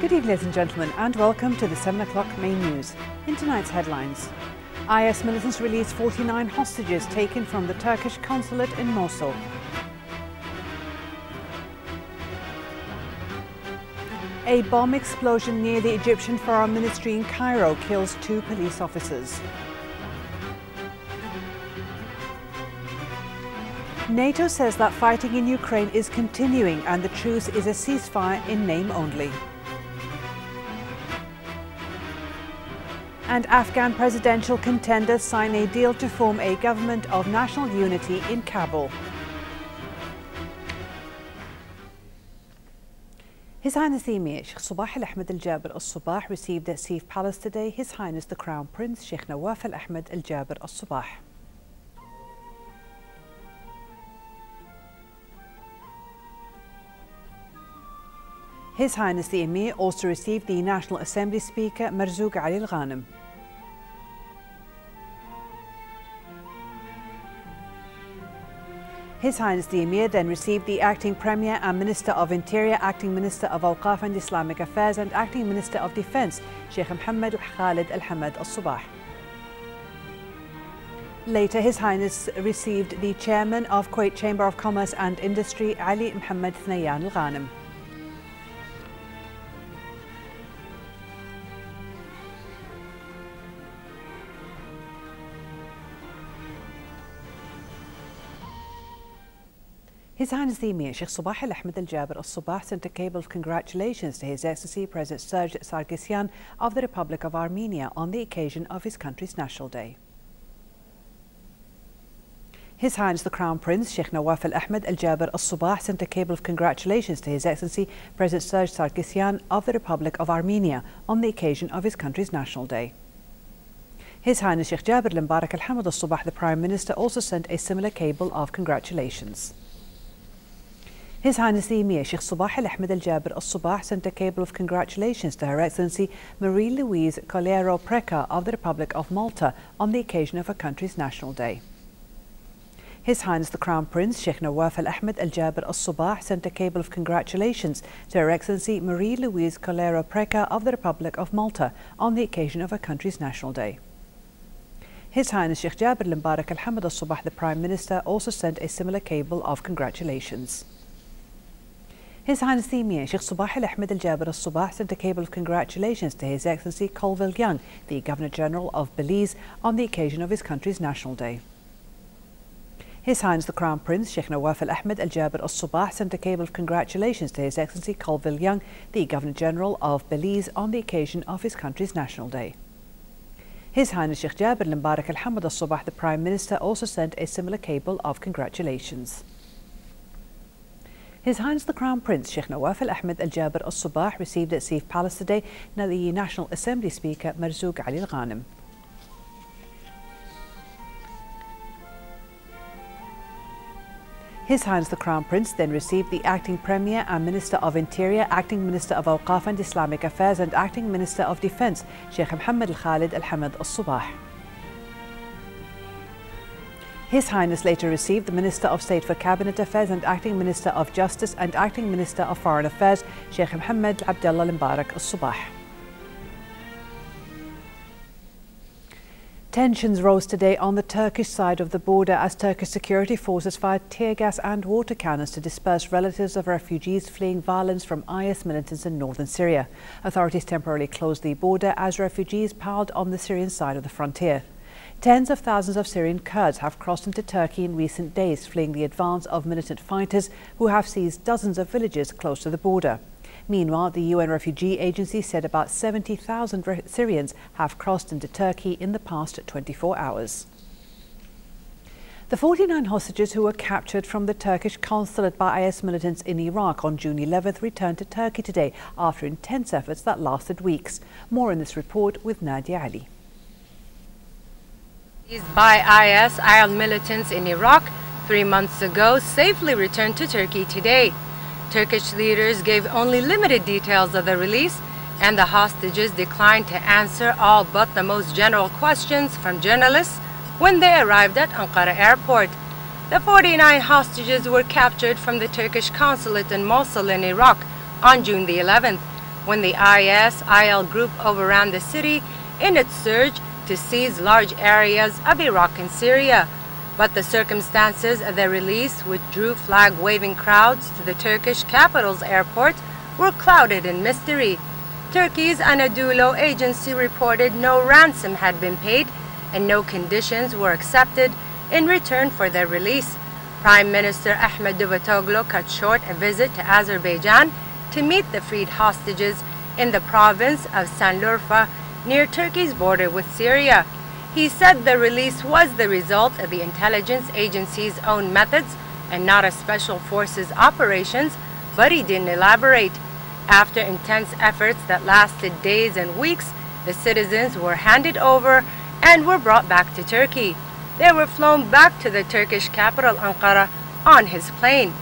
Good evening, ladies and gentlemen, and welcome to the 7 o'clock main news. In tonight's headlines, IS militants release 49 hostages taken from the Turkish consulate in Mosul. A bomb explosion near the Egyptian Foreign Ministry in Cairo kills 2 police officers. NATO says that fighting in Ukraine is continuing and the truce is a ceasefire in name only. And Afghan presidential contenders sign a deal to form a government of national unity in Kabul. His Highness the Emir Sheikh Sabah Al Ahmed Al Jaber Al Sabah received at Safe Palace today His Highness the Crown Prince Sheikh Nawaf Al Ahmed Al Jaber Al Sabah. His Highness the Emir also received the National Assembly Speaker Marzouk Ali Al Ghanem. His Highness the Emir then received the Acting Premier and Minister of Interior, Acting Minister of Awqaf and Islamic Affairs and Acting Minister of Defence, Sheikh Mohammed Khalid Al Hamad Al Sabah. Later, His Highness received the Chairman of Kuwait Chamber of Commerce and Industry, Ali Mohammed Thnayan Al Ghanem. His Highness the Emir Sheikh Sabah Al Ahmed Al Jaber Al Sabah sent a cable of congratulations to His Excellency President Serge Sargsyan of the Republic of Armenia on the occasion of his country's National Day. His Highness the Crown Prince Sheikh Nawaf Al Ahmed Al Jaber Al Sabah sent a cable of congratulations to His Excellency President Serge Sargsyan of the Republic of Armenia on the occasion of his country's National Day. His Highness Sheikh Jaber Al Mbarak Al Hamad Al Sabah, the Prime Minister, also sent a similar cable of congratulations. His Highness the Emir Sheikh Sabah Al Ahmed Al Jaber Al Sabah sent a cable of congratulations to Her Excellency Marie-Louise Colliero-Preca of the Republic of Malta on the occasion of her country's National Day. His Highness the Crown Prince Sheikh Nawaf Al Ahmed Al Jaber Al Sabah sent a cable of congratulations to Her Excellency Marie-Louise Colliero-Preca of the Republic of Malta on the occasion of her country's National Day. His Highness Sheikh Jaber Al Mbarak Al Hamad Al Sabah, the Prime Minister, also sent a similar cable of congratulations. His Highness the Emir Sheikh Sabah Al Ahmed Al Jaber Al Sabah sent a cable of congratulations to His Excellency Colville Young, the Governor-General of Belize, on the occasion of his country's National Day. His Highness the Crown Prince Sheikh Nawaf Al Ahmed Al Jaber Al Sabah sent a cable of congratulations to His Excellency Colville Young, the Governor-General of Belize, on the occasion of his country's National Day. His Highness Sheikh Jaber Al Mbarak Al Hamad Al Sabah, the Prime Minister, also sent a similar cable of congratulations. His Highness the Crown Prince Sheikh Nawaf Al Ahmed Al Jaber Al Sabah received at Safe Palace today the National Assembly Speaker Marzouk Ali Al Ghanem. His Highness the Crown Prince then received the Acting Premier and Minister of Interior, Acting Minister of Awqaf and Islamic Affairs and Acting Minister of Defence, Sheikh Mohammed Khalid Al Hamad Al Sabah. His Highness later received the Minister of State for Cabinet Affairs and Acting Minister of Justice and Acting Minister of Foreign Affairs, Sheikh Mohammed Abdullah Al Mbarak Al Sabah. Tensions rose today on the Turkish side of the border as Turkish security forces fired tear gas and water cannons to disperse relatives of refugees fleeing violence from IS militants in northern Syria. Authorities temporarily closed the border as refugees piled on the Syrian side of the frontier. Tens of thousands of Syrian Kurds have crossed into Turkey in recent days, fleeing the advance of militant fighters who have seized dozens of villages close to the border. Meanwhile, the UN Refugee Agency said about 70,000 Syrians have crossed into Turkey in the past 24 hours. The 49 hostages who were captured from the Turkish consulate by IS militants in Iraq on June 11th returned to Turkey today after intense efforts that lasted weeks. More in this report with Nadia Ali. By IS militants in Iraq 3 months ago safely returned to Turkey today. Turkish leaders gave only limited details of the release, and the hostages declined to answer all but the most general questions from journalists when they arrived at Ankara airport. The 49 hostages were captured from the Turkish consulate in Mosul in Iraq on June the 11th. when the IS-IL group overran the city in its surge to seize large areas of Iraq and Syria. But the circumstances of their release, which drew flag-waving crowds to the Turkish capital's airport, were clouded in mystery. Turkey's Anadolu agency reported no ransom had been paid and no conditions were accepted in return for their release. Prime Minister Ahmed Davutoglu cut short a visit to Azerbaijan to meet the freed hostages in the province of Sanlurfa near Turkey's border with Syria. He said the release was the result of the intelligence agency's own methods and not a special forces operations, but he didn't elaborate. After intense efforts that lasted days and weeks, the citizens were handed over and were brought back to Turkey. They were flown back to the Turkish capital Ankara on his plane.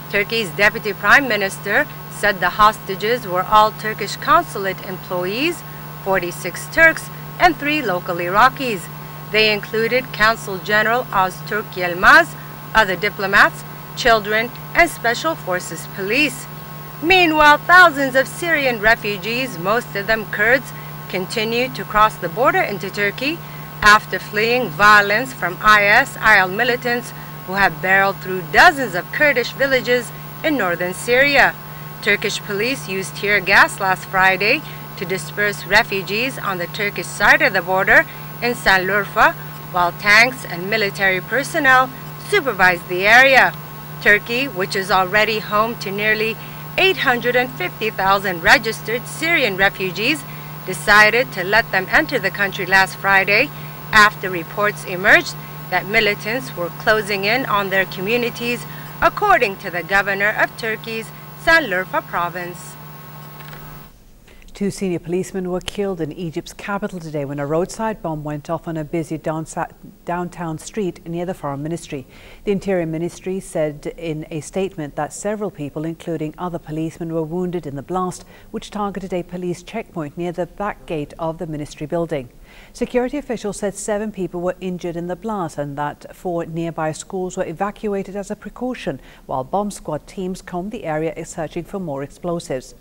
Turkey's deputy prime minister said the hostages were all Turkish consulate employees, 46 Turks, and 3 local Iraqis. They included Consul General Öztürk Yılmaz, other diplomats, children, and Special Forces police. Meanwhile, thousands of Syrian refugees, most of them Kurds, continued to cross the border into Turkey after fleeing violence from IS-IL militants who have barreled through dozens of Kurdish villages in northern Syria. Turkish police used tear gas last Friday to disperse refugees on the Turkish side of the border in Sanlurfa, while tanks and military personnel supervised the area. Turkey, which is already home to nearly 850,000 registered Syrian refugees, decided to let them enter the country last Friday after reports emerged that militants were closing in on their communities, according to the governor of Turkey's Sanlurfa province. 2 senior policemen were killed in Egypt's capital today when a roadside bomb went off on a busy downtown street near the Foreign Ministry. The Interior Ministry said in a statement that several people, including other policemen, were wounded in the blast, which targeted a police checkpoint near the back gate of the ministry building. Security officials said 7 people were injured in the blast and that 4 nearby schools were evacuated as a precaution, while bomb squad teams combed the area searching for more explosives.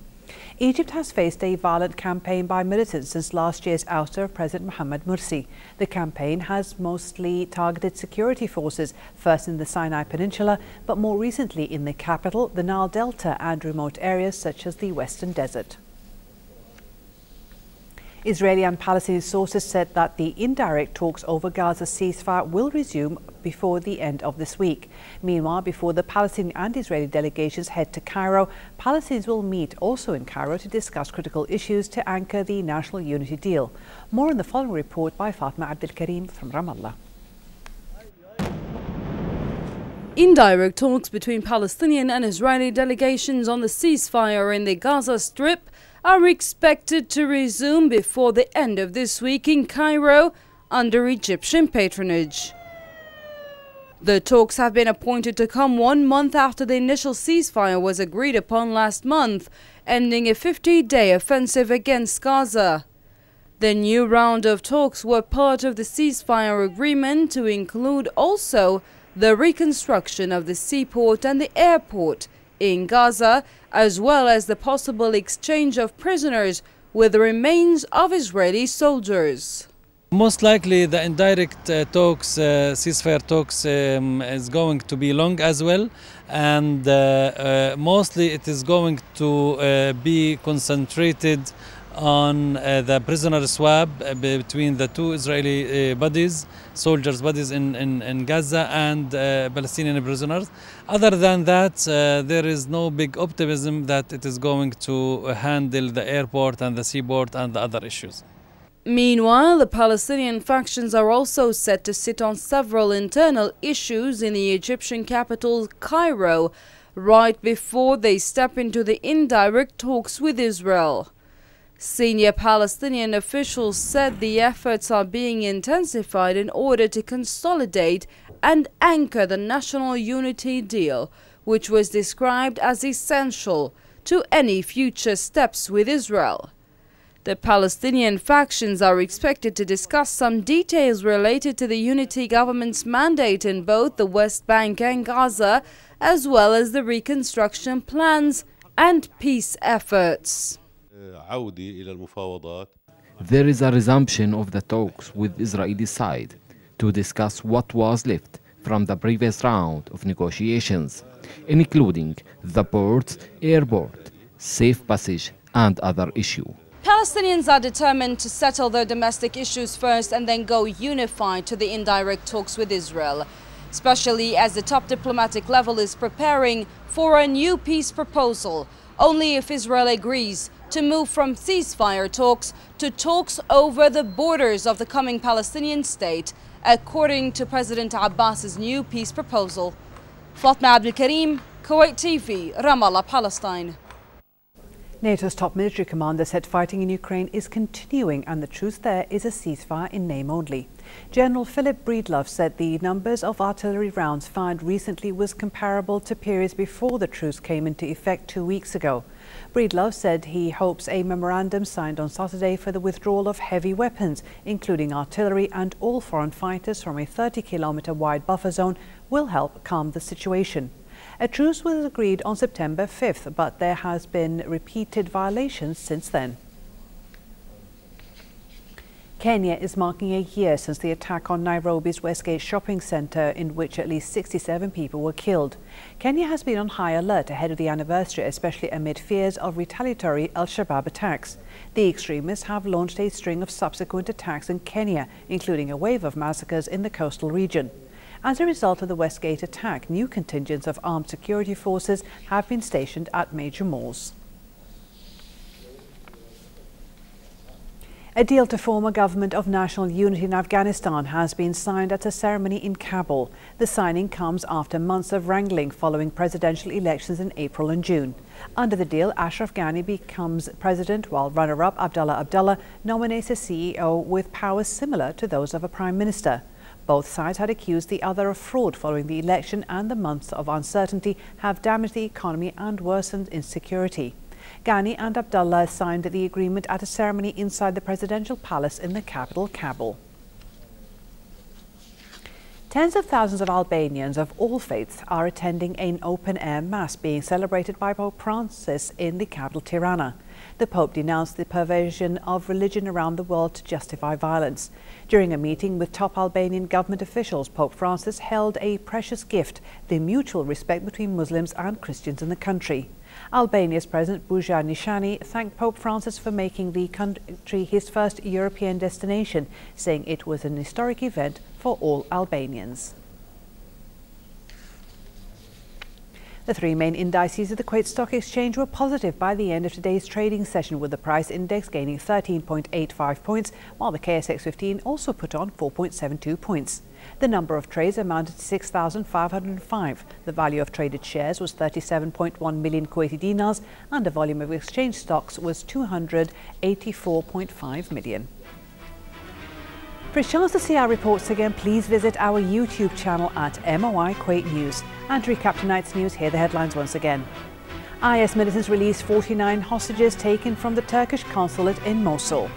Egypt has faced a violent campaign by militants since last year's ouster of President Mohamed Morsi. The campaign has mostly targeted security forces, first in the Sinai Peninsula, but more recently in the capital, the Nile Delta, and remote areas such as the Western Desert. Israeli and Palestinian sources said that the indirect talks over Gaza's ceasefire will resume before the end of this week. Meanwhile, before the Palestinian and Israeli delegations head to Cairo, Palestinians will meet also in Cairo to discuss critical issues to anchor the national unity deal. More in the following report by Fatma Abdel Karim from Ramallah. Indirect talks between Palestinian and Israeli delegations on the ceasefire in the Gaza Strip are expected to resume before the end of this week in Cairo under Egyptian patronage. The talks have been appointed to come 1 month after the initial ceasefire was agreed upon last month, ending a 50-day offensive against Gaza. The new round of talks were part of the ceasefire agreement to include also the reconstruction of the seaport and the airport in Gaza, as well as the possible exchange of prisoners with the remains of Israeli soldiers. Most likely the indirect talks, ceasefire talks, is going to be long as well, and mostly it is going to be concentrated on the prisoner swap between the 2 Israeli bodies, soldiers' bodies in Gaza, and Palestinian prisoners. Other than that, there is no big optimism that it is going to handle the airport and the seaport and the other issues. Meanwhile, the Palestinian factions are also set to sit on several internal issues in the Egyptian capital, Cairo, right before they step into the indirect talks with Israel. Senior Palestinian officials said the efforts are being intensified in order to consolidate and anchor the national unity deal, which was described as essential to any future steps with Israel. The Palestinian factions are expected to discuss some details related to the unity government's mandate in both the West Bank and Gaza, as well as the reconstruction plans and peace efforts. There is a resumption of the talks with Israeli side to discuss what was left from the previous round of negotiations, including the ports, airport, safe passage and other issues. Palestinians are determined to settle their domestic issues first and then go unified to the indirect talks with Israel, especially as the top diplomatic level is preparing for a new peace proposal. Only if Israel agrees to move from ceasefire talks to talks over the borders of the coming Palestinian state, according to President Abbas's new peace proposal. Fatma Abdul Karim, Kuwait TV, Ramallah, Palestine. NATO's top military commander said fighting in Ukraine is continuing and the truce there is a ceasefire in name only. General Philip Breedlove said the numbers of artillery rounds fired recently was comparable to periods before the truce came into effect 2 weeks ago. Breedlove said he hopes a memorandum signed on Saturday for the withdrawal of heavy weapons, including artillery and all foreign fighters from a 30-kilometre wide buffer zone, will help calm the situation. A truce was agreed on September 5th, but there has been repeated violations since then. Kenya is marking a year since the attack on Nairobi's Westgate shopping centre, in which at least 67 people were killed. Kenya has been on high alert ahead of the anniversary, especially amid fears of retaliatory Al-Shabaab attacks. The extremists have launched a string of subsequent attacks in Kenya, including a wave of massacres in the coastal region. As a result of the Westgate attack, new contingents of armed security forces have been stationed at major malls. A deal to form a government of national unity in Afghanistan has been signed at a ceremony in Kabul. The signing comes after months of wrangling following presidential elections in April and June. Under the deal, Ashraf Ghani becomes president, while runner-up Abdullah Abdullah nominates a CEO with powers similar to those of a prime minister. Both sides had accused the other of fraud following the election, and the months of uncertainty have damaged the economy and worsened insecurity. Ghani and Abdullah signed the agreement at a ceremony inside the presidential palace in the capital, Kabul. Tens of thousands of Albanians of all faiths are attending an open-air mass being celebrated by Pope Francis in the capital, Tirana. The Pope denounced the perversion of religion around the world to justify violence. During a meeting with top Albanian government officials, Pope Francis held a precious gift, the mutual respect between Muslims and Christians in the country. Albania's President Bujar Nishani thanked Pope Francis for making the country his first European destination, saying it was an historic event for all Albanians. The three main indices of the Kuwait Stock Exchange were positive by the end of today's trading session, with the price index gaining 13.85 points, while the KSX 15 also put on 4.72 points. The number of trades amounted to 6,505. The value of traded shares was 37.1 million Kuwaiti dinars, and the volume of exchange stocks was 284.5 million. For a chance to see our reports again, please visit our YouTube channel at MOI Kuwait News. And to recap tonight's news, here are the headlines once again. IS militants released 49 hostages taken from the Turkish consulate in Mosul.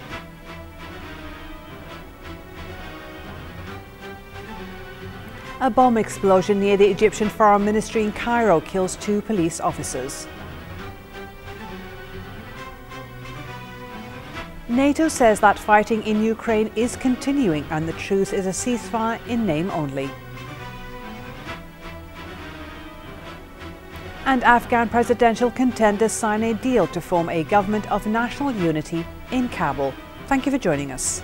A bomb explosion near the Egyptian Foreign Ministry in Cairo kills 2 police officers. NATO says that fighting in Ukraine is continuing and the truce is a ceasefire in name only. And Afghan presidential contenders sign a deal to form a government of national unity in Kabul. Thank you for joining us.